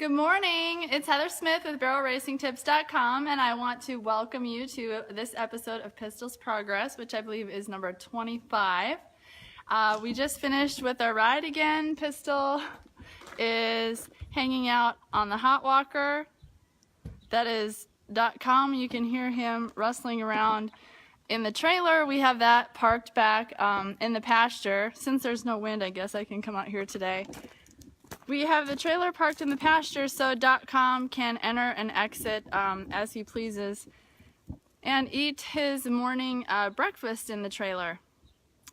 Good morning, it's Heather Smith with BarrelRacingTips.com, and I want to welcome you to this episode of Pistol's Progress, which I believe is number 25. We just finished with our ride again. Pistol is hanging out on the hot walker. That is .com. You can hear him rustling around in the trailer. We have that parked back in the pasture. Since there's no wind, I guess I can come out here today. We have the trailer parked in the pasture, so .com can enter and exit as he pleases and eat his morning breakfast in the trailer,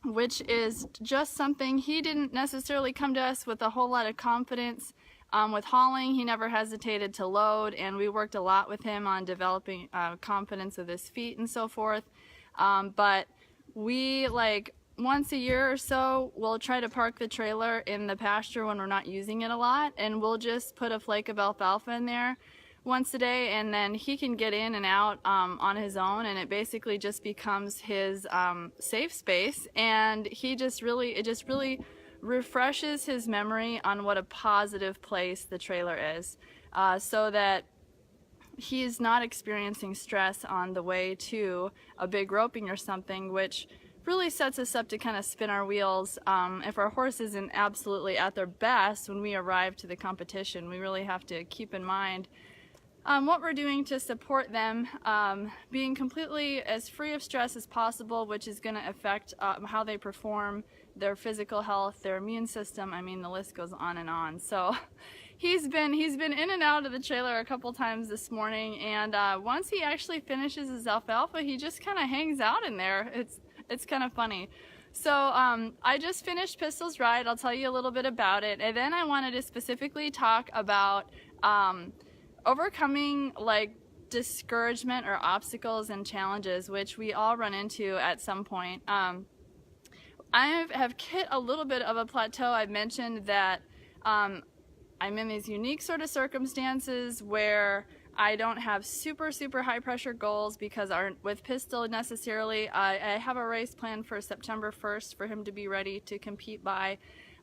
which is just something. He didn't necessarily come to us with a whole lot of confidence with hauling. He never hesitated to load, and we worked a lot with him on developing confidence with his feet and so forth. But we, once a year or so, we'll try to park the trailer in the pasture when we're not using it a lot, and we'll just put a flake of alfalfa in there once a day, and then he can get in and out on his own, and it basically just becomes his safe space. And it just really refreshes his memory on what a positive place the trailer is, so that he's not experiencing stress on the way to a big roping or something, which really sets us up to kind of spin our wheels. If our horse isn't absolutely at their best when we arrive to the competition, we really have to keep in mind what we're doing to support them, being completely as free of stress as possible, which is going to affect how they perform, their physical health, their immune system. I mean, the list goes on and on. So he's been in and out of the trailer a couple times this morning, and once he actually finishes his alfalfa, he just kind of hangs out in there. It's kind of funny. So I just finished Pistol's ride. I'll tell you a little bit about it, and then I wanted to specifically talk about overcoming discouragement or obstacles and challenges, which we all run into at some point. I have hit a little bit of a plateau. I've mentioned that I'm in these unique sort of circumstances where I don't have super high pressure goals because with Pistol necessarily. I have a race planned for September 1st for him to be ready to compete by,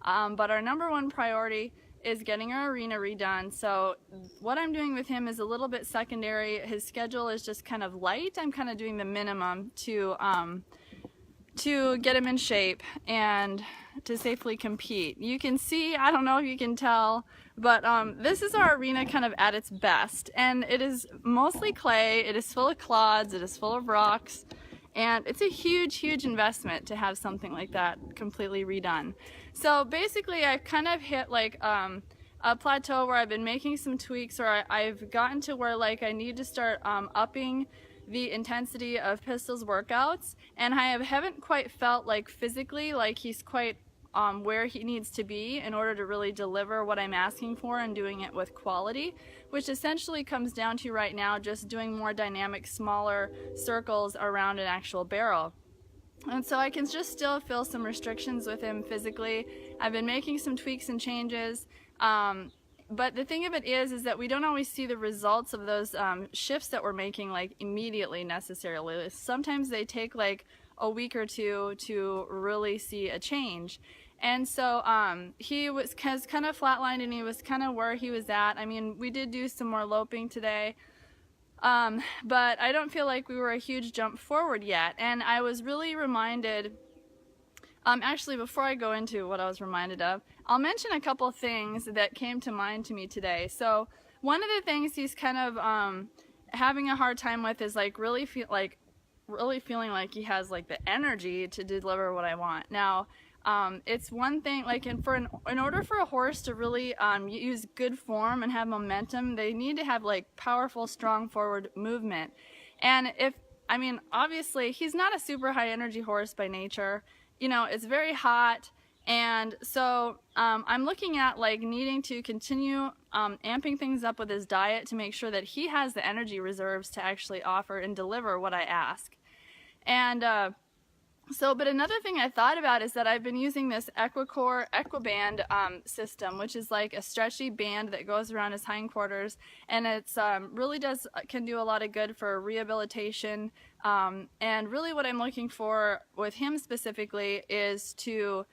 but our number one priority is getting our arena redone. So what I'm doing with him is a little bit secondary. His schedule is just kind of light. I'm kind of doing the minimum to get him in shape and to safely compete. You can see, I don't know if you can tell, but this is our arena kind of at its best, and it is mostly clay, it is full of clods, it is full of rocks, and it's a huge investment to have something like that completely redone. So basically I've kind of hit a plateau where I've been making some tweaks, or I've gotten to where I need to start upping the intensity of Pistol's workouts, and I haven't quite felt physically he's quite where he needs to be in order to really deliver what I'm asking for and doing it with quality, which essentially comes down to right now just doing more dynamic, smaller circles around an actual barrel. And so I can just still feel some restrictions with him physically. I've been making some tweaks and changes. But the thing of it is that we don't always see the results of those shifts that we're making immediately necessarily. Sometimes they take a week or two to really see a change. And so he has kind of flatlined, and he was kind of where he was at. I mean, we did do some more loping today, but I don't feel like we were a huge jump forward yet. And I was really reminded, actually before I go into what I was reminded of, I'll mention a couple things that came to mind to me today. So one of the things he's kind of having a hard time with is really feeling like he has the energy to deliver what I want. Now it's one thing, in order for a horse to really use good form and have momentum, they need to have powerful, strong forward movement. And obviously he's not a super high energy horse by nature. You know, it's very hot, and so I'm looking at needing to continue amping things up with his diet to make sure that he has the energy reserves to actually offer and deliver what I ask. And but another thing I thought about is that I've been using this Equiband system, which is a stretchy band that goes around his hindquarters, and it's really can do a lot of good for rehabilitation. And really what I'm looking for with him specifically is to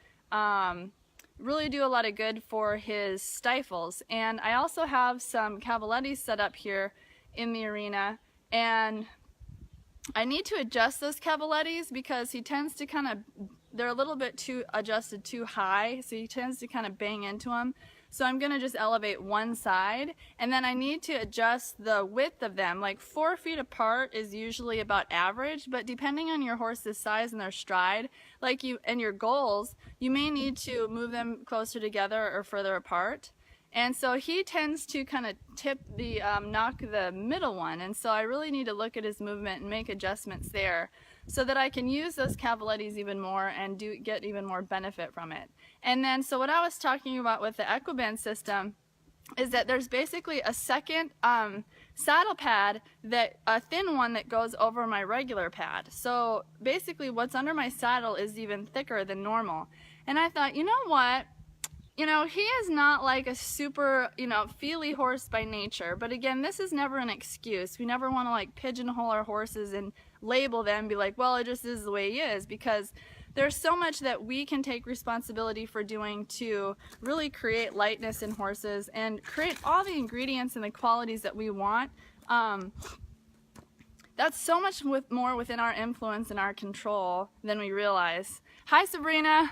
really do a lot of good for his stifles. And I also have some cavalettis set up here in the arena, and I need to adjust those cavalettis because he tends to kind of, they're a little bit too adjusted too high, so he tends to kind of bang into them. So I'm gonna just elevate one side, and then I need to adjust the width of them. Like 4 feet apart is usually about average, but depending on your horse's size and their stride, like you and your goals, you may need to move them closer together or further apart. And so he tends to kind of tip the, knock the middle one, and so I really need to look at his movement and make adjustments there so that I can use those cavalettis even more and get even more benefit from it. And then, so what I was talking about with the equiband system is that there's basically a second saddle pad, a thin one that goes over my regular pad. So basically what's under my saddle is even thicker than normal. And I thought, you know what? You know, he is not like a super, feely horse by nature. But again, this is never an excuse. We never want to like pigeonhole our horses and label them, be like, well, it just is the way he is, because there's so much that we can take responsibility for doing to really create lightness in horses and create all the ingredients and the qualities that we want. That's so much more within our influence and our control than we realize. Hi, Sabrina.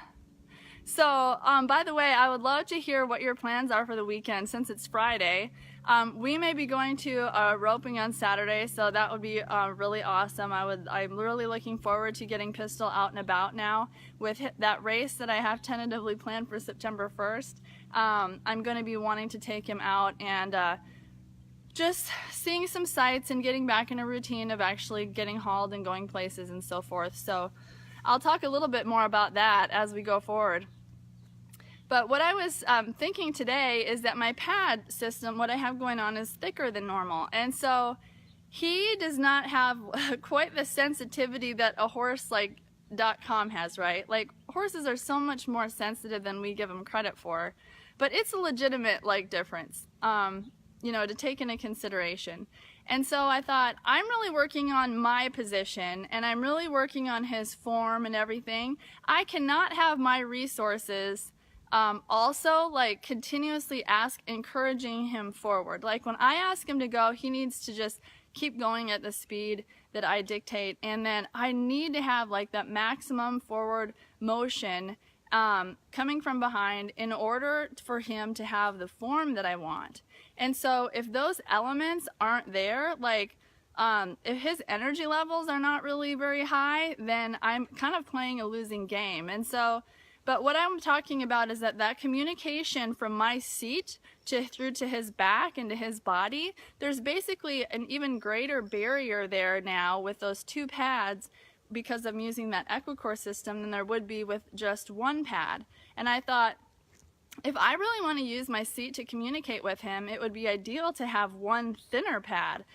So, by the way, I would love to hear what your plans are for the weekend since it's Friday. We may be going to roping on Saturday, so that would be really awesome. I'm really looking forward to getting Pistol out and about now with that race that I have tentatively planned for September 1st. I'm going to be wanting to take him out and just seeing some sights and getting back in a routine of actually getting hauled and going places and so forth. So I'll talk a little bit more about that as we go forward. But what I was thinking today is that my pad system, what I have going on, is thicker than normal. And so he does not have quite the sensitivity that a horse like .com has, right? Like, horses are so much more sensitive than we give them credit for. But it's a legitimate difference, to take into consideration. And so I thought, I'm really working on my position, and I'm really working on his form and everything. I cannot have my resources also continuously encouraging him forward. Like, when I ask him to go, he needs to just keep going at the speed that I dictate, and then I need to have that maximum forward motion coming from behind in order for him to have the form that I want. And so if those elements aren't there, if his energy levels are not really very high, then I'm kind of playing a losing game. And so, but what I'm talking about is that communication from my seat through to his back and to his body, there's basically an even greater barrier there now with those two pads because I'm using that equicore system than there would be with just one pad. And I thought, if I really want to use my seat to communicate with him, it would be ideal to have one thinner pad.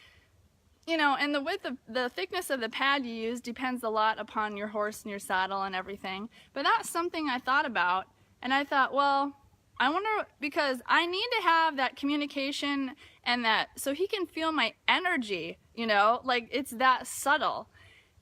And the width of the thickness of the pad you use depends a lot upon your horse and your saddle and everything. But that's something I thought about, and I thought, well, I wonder, because I need to have that communication and that, so he can feel my energy, it's that subtle.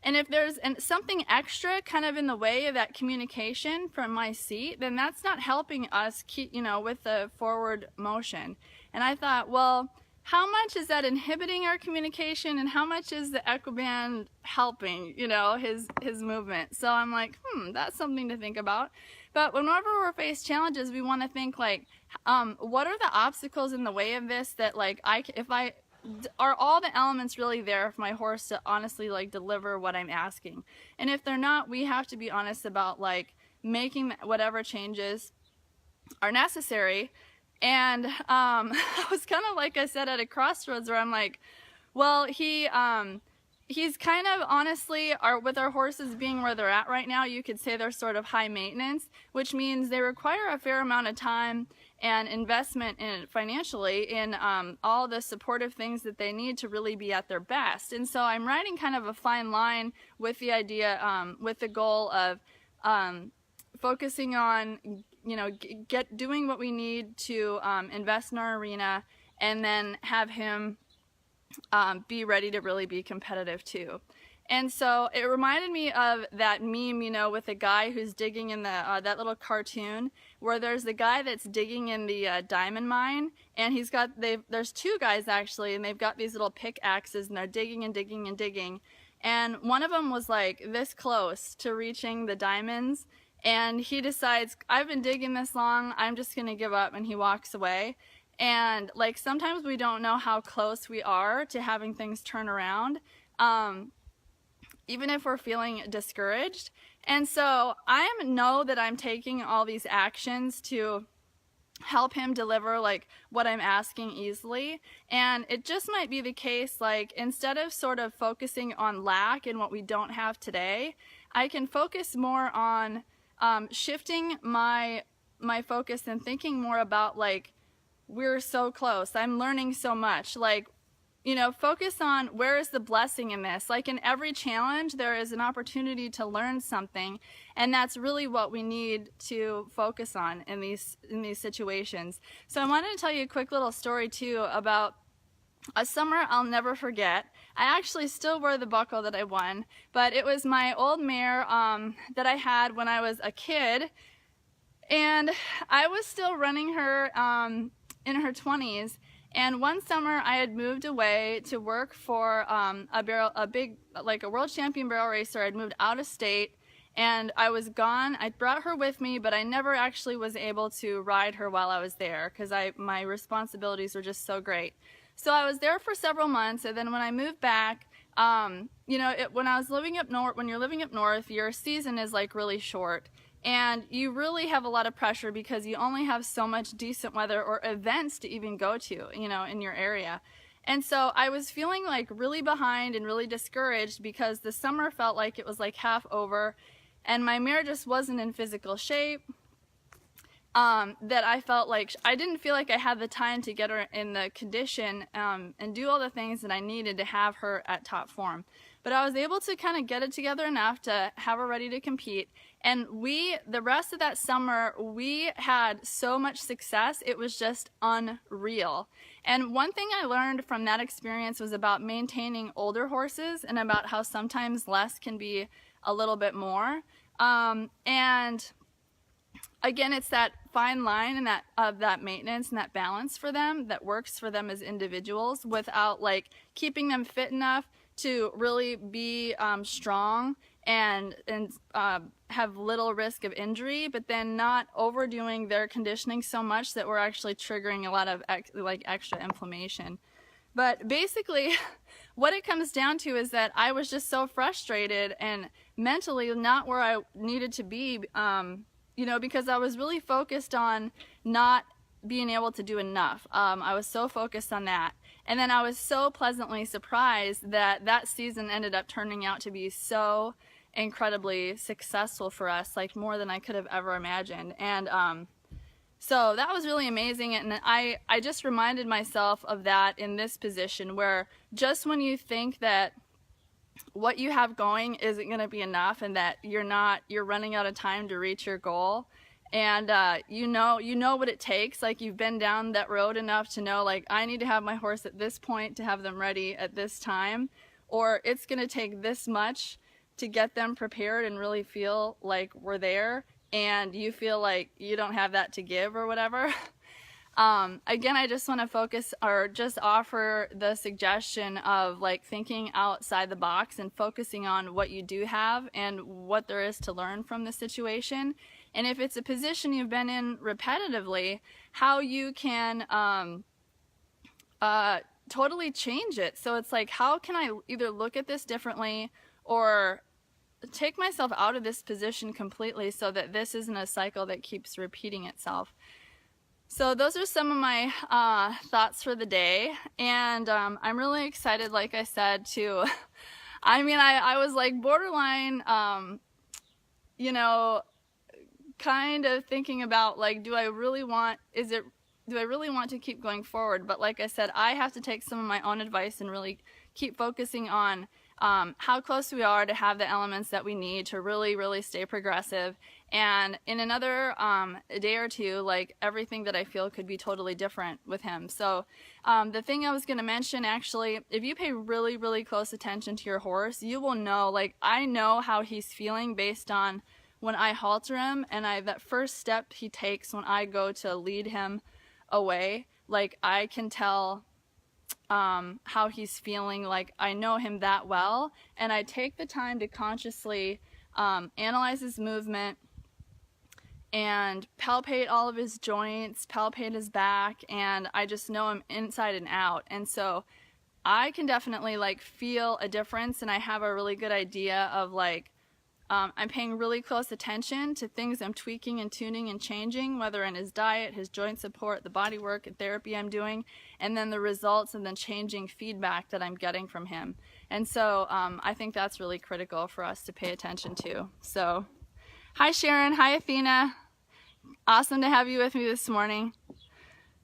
And if there's something extra kind of in the way of that communication from my seat, then that's not helping us keep, with the forward motion. And I thought, well, how much is that inhibiting our communication, and how much is the equiband helping, his movement? So I'm like, that's something to think about. But whenever we're faced challenges, we want to think what are the obstacles in the way of this that are all the elements really there for my horse to honestly deliver what I'm asking? And if they're not, we have to be honest about making whatever changes are necessary. And I was kind of, like I said, at a crossroads where I'm like, well, he's kind of, honestly, with our horses being where they're at right now, you could say they're sort of high maintenance, which means they require a fair amount of time and investment financially in all the supportive things that they need to really be at their best. And so I'm riding kind of a fine line with the idea, with the goal of focusing on, doing what we need to invest in our arena, and then have him be ready to really be competitive too. And so it reminded me of that meme, you know, with the guy who's digging in the that little cartoon where there's the guy that's digging in the diamond mine, and there's two guys actually, and they've got these little pickaxes, and they're digging and digging and digging, and one of them was like this close to reaching the diamonds, and he decides, I've been digging this long, I'm just gonna give up, and he walks away. And like sometimes we don't know how close we are to having things turn around. Even if we're feeling discouraged. And so I know that I'm taking all these actions to help him deliver like what I'm asking easily. And it just might be the case, like instead of sort of focusing on lack and what we don't have today, I can focus more on shifting my focus and thinking more about like, we're so close, I'm learning so much, like, you know, focus on where is the blessing in this. Like in every challenge, there is an opportunity to learn something, and that's really what we need to focus on in these situations. So I wanted to tell you a quick little story too about a summer I'll never forget. I actually still wear the buckle that I won, but it was my old mare that I had when I was a kid, and I was still running her in her 20s. And one summer I had moved away to work for a world champion barrel racer. I'd moved out of state and I was gone. I brought her with me, but I never actually was able to ride her while I was there because my responsibilities were just so great. So I was there for several months, and then when I moved back, you know, when I was living up north, when you're living up north, your season is like really short. And you really have a lot of pressure because you only have so much decent weather or events to even go to, you know, in your area. And so I was feeling like really behind and really discouraged because the summer felt like it was like half over and my mare just wasn't in physical shape. That I felt like I didn't feel like I had the time to get her in the condition and do all the things that I needed to have her at top form. But I was able to kind of get it together enough to have her ready to compete. And the rest of that summer, we had so much success, it was just unreal. And one thing I learned from that experience was about maintaining older horses and about how sometimes less can be a little bit more. And again, it's that fine line and that maintenance and that balance for them that works for them as individuals without like keeping them fit enough to really be strong and have little risk of injury, but then not overdoing their conditioning so much that we're actually triggering a lot of extra inflammation. But basically, what it comes down to is that I was just so frustrated and mentally not where I needed to be, you know, because I was really focused on not being able to do enough. I was so focused on that. And then I was so pleasantly surprised that that season ended up turning out to be so incredibly successful for us, like more than I could have ever imagined. And so that was really amazing. And I just reminded myself of that in this position where just when you think that what you have going isn't going to be enough and that you're running out of time to reach your goal, and you know what it takes, like you've been down that road enough to know like I need to have my horse at this point to have them ready at this time, or it's going to take this much to get them prepared and really feel like we're there, and you feel like you don't have that to give or whatever. Again, I just want to focus or just offer the suggestion of like thinking outside the box and focusing on what you do have and what there is to learn from the situation. And if it's a position you've been in repetitively, how you can totally change it. So it's like, how can I either look at this differently or take myself out of this position completely so that this isn't a cycle that keeps repeating itself. So those are some of my thoughts for the day, and I'm really excited, like I said, to, I mean, I was like borderline, you know, kind of thinking about like, do I really want to keep going forward? But like I said, I have to take some of my own advice and really keep focusing on how close we are to have the elements that we need to really, really stay progressive. And in another day or two, like, everything that I feel could be totally different with him. So the thing I was going to mention, actually, if you pay really, really close attention to your horse, you will know, like, I know how he's feeling based on when I halter him, and that first step he takes when I go to lead him away, like, I can tell how he's feeling. Like, I know him that well, and I take the time to consciously analyze his movement and palpate all of his joints, palpate his back, and I just know him inside and out. And so I can definitely, like, feel a difference, and I have a really good idea of, like, I'm paying really close attention to things I'm tweaking and tuning and changing, whether in his diet, his joint support, the body work and therapy I'm doing, and then the results and then changing feedback that I'm getting from him. And so I think that's really critical for us to pay attention to. So, hi Sharon, hi Athena. Awesome to have you with me this morning.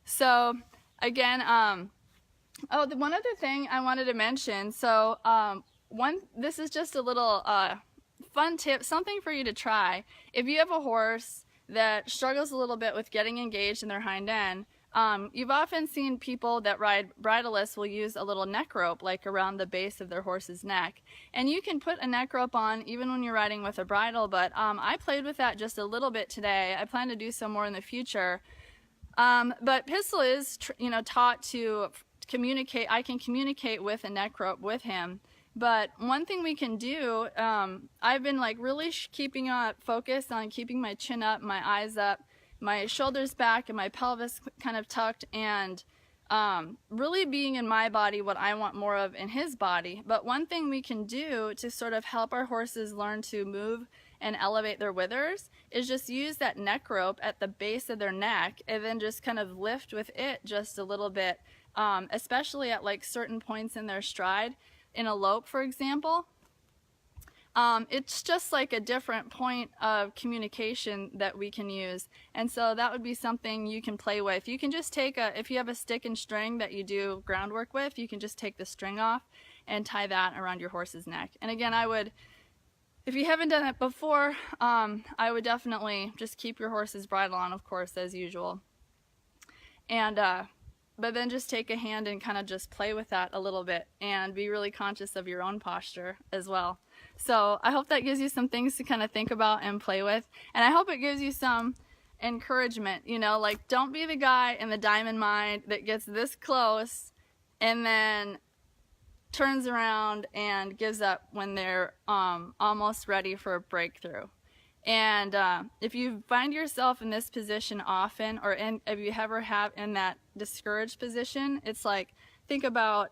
So again, the one other thing I wanted to mention. So this is just a little fun tip, something for you to try. If you have a horse that struggles a little bit with getting engaged in their hind end, you've often seen people that ride bridleless will use a little neck rope, like, around the base of their horse's neck. And you can put a neck rope on even when you're riding with a bridle, but I played with that just a little bit today. I plan to do some more in the future. But Pistol is taught to communicate. I can communicate with a neck rope with him. But one thing we can do, I've been, like, really keeping focus on keeping my chin up, my eyes up, my shoulders back, and my pelvis kind of tucked, and really being in my body what I want more of in his body. But one thing we can do to sort of help our horses learn to move and elevate their withers is just use that neck rope at the base of their neck, and then just kind of lift with it just a little bit, especially at, like, certain points in their stride. In a lope, for example, it's just like a different point of communication that we can use. And so that would be something you can play with. You can just take if you have a stick and string that you do groundwork with, you can just take the string off and tie that around your horse's neck. And again, if you haven't done it before, I would definitely just keep your horse's bridle on, of course, as usual. And but then just take a hand and kind of just play with that a little bit, and be really conscious of your own posture as well. So I hope that gives you some things to kind of think about and play with. And I hope it gives you some encouragement, like, don't be the guy in the diamond mine that gets this close and then turns around and gives up when they're almost ready for a breakthrough. And if you find yourself in this position often, or if you ever have in that discouraged position, it's like, think about,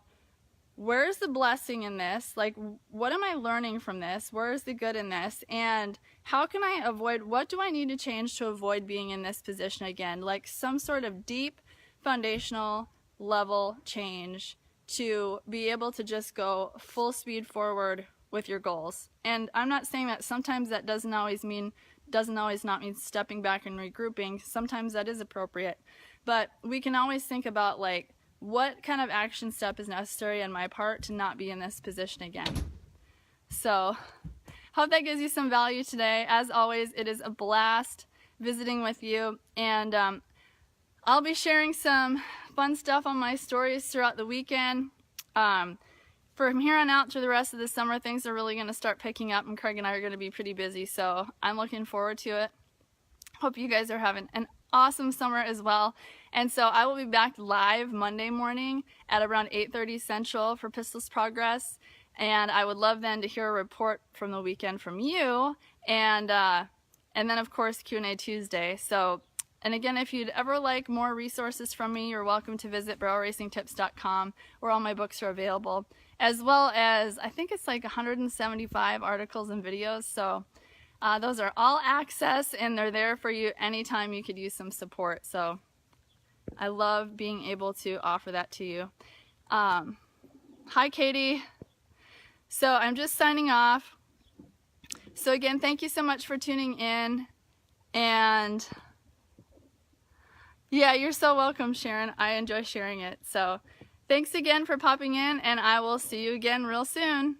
where's the blessing in this? Like, what am I learning from this? Where is the good in this? And how can I avoid, what do I need to change to avoid being in this position again? Like, some sort of deep foundational level change to be able to just go full speed forward with your goals. And I'm not saying that sometimes that doesn't always not mean stepping back and regrouping. Sometimes that is appropriate. But we can always think about, like, what kind of action step is necessary on my part to not be in this position again. So, hope that gives you some value today. As always, it is a blast visiting with you. And I'll be sharing some fun stuff on my stories throughout the weekend. From here on out through the rest of the summer, things are really going to start picking up, and Craig and I are going to be pretty busy, so I'm looking forward to it. Hope you guys are having an awesome summer as well. And so I will be back live Monday morning at around 8:30 Central for Pistol's Progress, and I would love then to hear a report from the weekend from you, and then of course Q&A Tuesday. So, and again, if you'd ever like more resources from me, you're welcome to visit barrelracingtips.com, where all my books are available, as well as, I think it's like 175 articles and videos. So those are all access, and they're there for you anytime you could use some support. So I love being able to offer that to you. Hi, Katie. So I'm just signing off. So again, thank you so much for tuning in. And yeah, you're so welcome, Sharon. I enjoy sharing it. So thanks again for popping in, and I will see you again real soon.